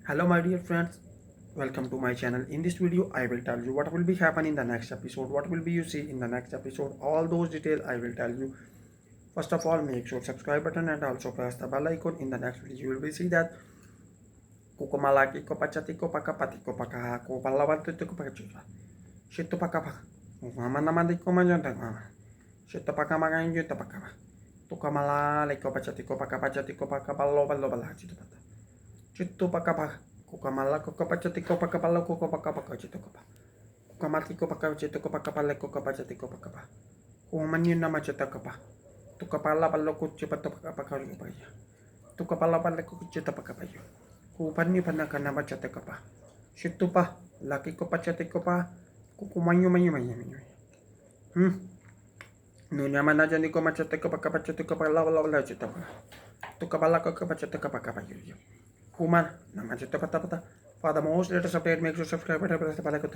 Hello my dear friends, welcome to my channel. In this video I will tell you what will be happening in the next episode, what will be you see in the next episode, all those details I will tell you. First of all, make sure subscribe button and also press the bell icon. In the next video you will see that kuko malaki ko pachati ko pakapati ko pakaha ko palawati ko pakachuta. Shito pakapa. Mama namadi ko manjanta mama. Shito pakama injo tapakaba. Tukamala ko pachati ko pakapachati ko pakapalo palo pala chito pata. Chito pakapa. Kukamala kokopachati kopakapala kokopakapaka chito kopa. Kukamati kopaka chito kopakapala kokopachati kopakapa. Kumanyin nama chita kapa. Tukapala palo kuchipato pakapaka kopaya. Tukapala pala kuchita pakapayo. Kupani panaka nama chata kapa. Shitupa. Laki kopachati kopa. Kukumanyo manyo manyo manyo. Nunya mana jani ko machate kopakapachati kopala pala chita pa. Tukapala kokopachati kopakapayo. Human, nama chita pata pata. For the most latest update, make sure subscribe and press the bell icon.